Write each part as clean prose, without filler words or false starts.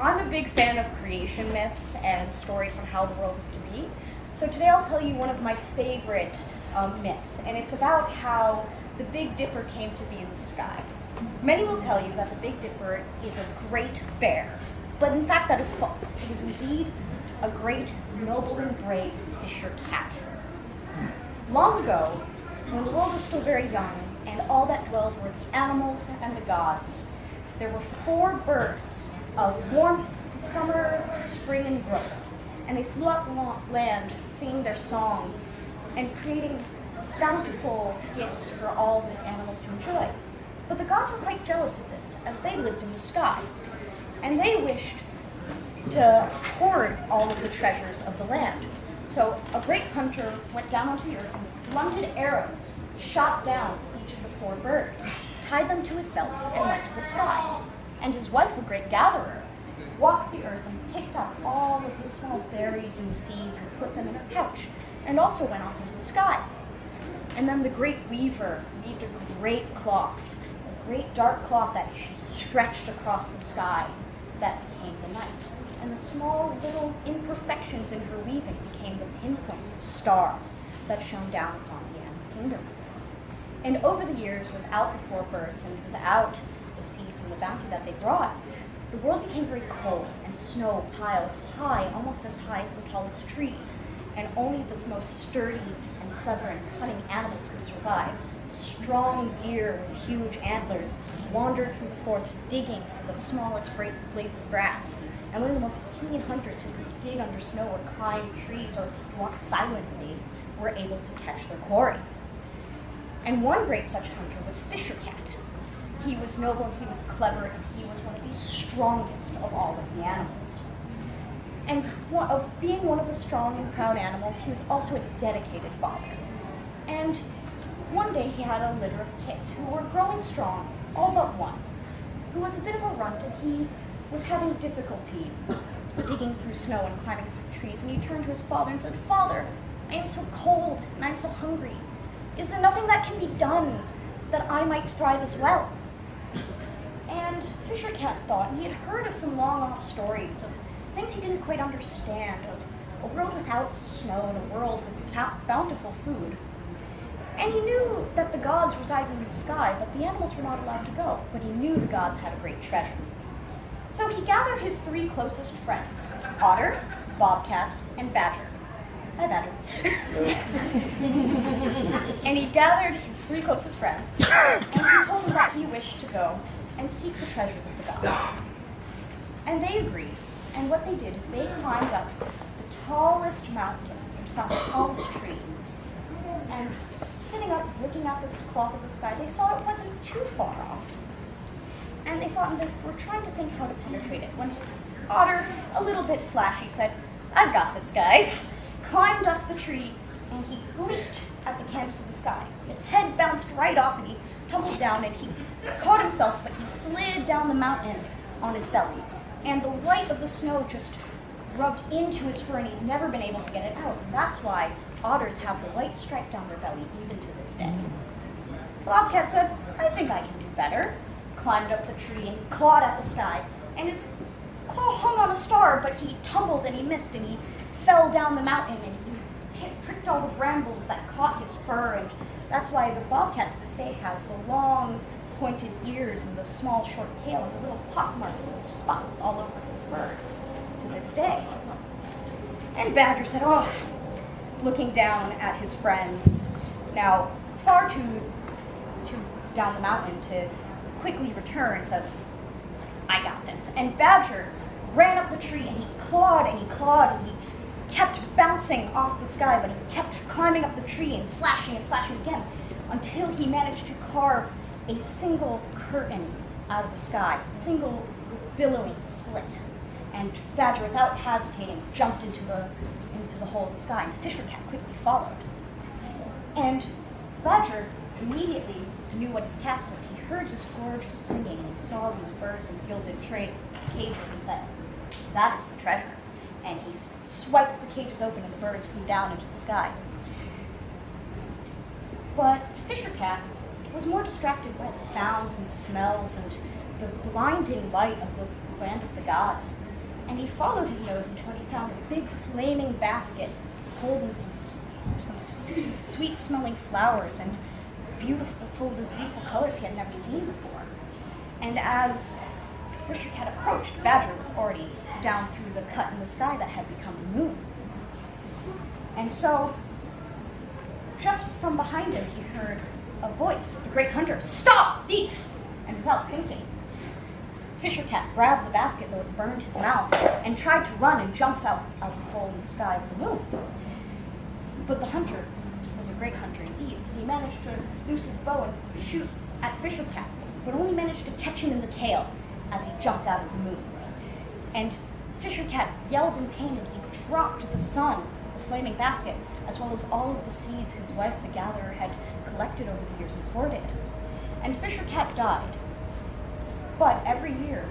I'm a big fan of creation myths and stories on how the world is to be. So today I'll tell you one of my favorite myths, and it's about how the Big Dipper came to be in the sky. Many will tell you that the Big Dipper is a great bear, but in fact that is false. It is indeed a great, noble, and brave fisher cat. Long ago, when the world was still very young, and all that dwelled were the animals and the gods, there were 4 birds of warmth, summer, spring, and growth. And they flew out the land, singing their song, and creating bountiful gifts for all the animals to enjoy. But the gods were quite jealous of this, as they lived in the sky. And they wished to hoard all of the treasures of the land. So a great hunter went down onto the earth and blunted arrows, shot down each of the 4 birds, tied them to his belt, and went to the sky. And his wife, a great gatherer, walked the earth and picked up all of the small berries and seeds and put them in her pouch, and also went off into the sky. And then the great weaver weaved a great cloth, a great dark cloth that she stretched across the sky. That became the night. And the small little imperfections in her weaving became the pinpoints of stars that shone down upon the animal kingdom. And over the years, without the 4 birds and without the seeds and the bounty that they brought, the world became very cold, and snow piled high, almost as high as the tallest trees, and only the most sturdy and clever and cunning animals could survive. Strong deer with huge antlers wandered through the forest digging for the smallest blades of grass, and only the most keen hunters who could dig under snow or climb trees or walk silently were able to catch their quarry. And one great such hunter was Fisher Cat. He was noble, he was clever, and he was one of the strongest of all of the animals. And of being one of the strong and proud animals, he was also a dedicated father. And one day he had a litter of kits who were growing strong, all but one, who was a bit of a runt, and he was having difficulty digging through snow and climbing through trees. And he turned to his father and said, "Father, I am so cold and I'm so hungry. Is there nothing that can be done that I might thrive as well?" And Fisher Cat thought, and he had heard of some long-off stories of things he didn't quite understand, of a world without snow and a world with bountiful food. And he knew that the gods resided in the sky, but the animals were not allowed to go. But he knew the gods had a great treasure. So he gathered his 3 closest friends, Otter, Bobcat, and Badger. Hi, Badger. And he gathered his 3 closest friends, and he told them that he wished to go and seek the treasures of the gods. And they agreed, and what they did is they climbed up the tallest mountains and found the tallest tree. And sitting up, looking at this cloth of the sky, they saw it wasn't too far off. And they thought, and they were trying to think how to penetrate it, when Otter, a little bit flashy, said, "I've got this, guys," climbed up the tree, and he leaped at the canvas of the sky. His head bounced right off, and he tumbled down, and he caught himself, but he slid down the mountain on his belly. And the white of the snow just rubbed into his fur, and he's never been able to get it out. And that's why otters have the white stripe down their belly, even to this day. Bobcat said, "I think I can do better," climbed up the tree and clawed at the sky. And his claw hung on a star, but he tumbled and he missed, and he fell down the mountain, and he pricked all the brambles that caught his fur. And that's why the bobcat to this day has the long, pointed ears and the small, short tail and the little pock marks of spots all over his fur to this day. And Badger said, looking down at his friends, now far too down the mountain to quickly return, says, "I got this." And Badger ran up the tree, and he clawed and he clawed, and he kept bouncing off the sky, but he kept climbing up the tree and slashing again, until he managed to carve a single curtain out of the sky, a single billowing slit. And Badger, without hesitating, jumped into the hole of the sky, and Fisher Cat quickly followed. And Badger immediately knew what his task was. He heard this gorgeous singing, and he saw these birds in gilded cages, and said, "That is the treasure." And he swiped the cages open, and the birds flew down into the sky. But Fisher Cat was more distracted by the sounds and smells and the blinding light of the land of the gods. And he followed his nose until he found a big flaming basket holding some sweet-smelling flowers and full of beautiful colors he had never seen before. And as Fisher Cat approached, Badger was already down through the cut in the sky that had become the moon. And so, just from behind him, he heard a voice, the great hunter, "Stop, thief!" And without thinking, Fisher Cat grabbed the basket, though it burned his mouth, and tried to run and jump out of the hole in the sky of the moon. But the hunter was a great hunter indeed. He managed to loose his bow and shoot at Fisher Cat, but only managed to catch him in the tail as he jumped out of the moon. And Fisher Cat yelled in pain, and he dropped the sun, the flaming basket, as well as all of the seeds his wife, the gatherer, had collected over the years and hoarded. And Fisher Cat died. But every year,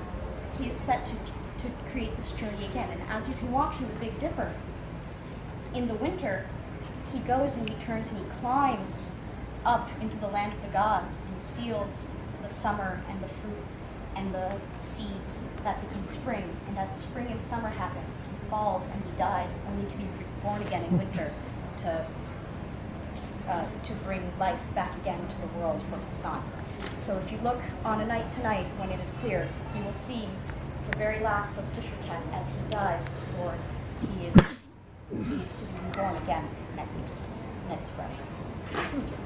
he is set to create this journey again. And as you can watch in the Big Dipper, in the winter, he goes and he turns and he climbs up into the land of the gods and steals the summer and the fruit and the seeds that become spring. And as spring and summer happens, he falls and he dies, only to be born again in winter to bring life back again to the world from the sun. So if you look on a night tonight when it is clear, you will see the very last of Fisher Cat as he dies before he is to be born again next Friday. Thank you.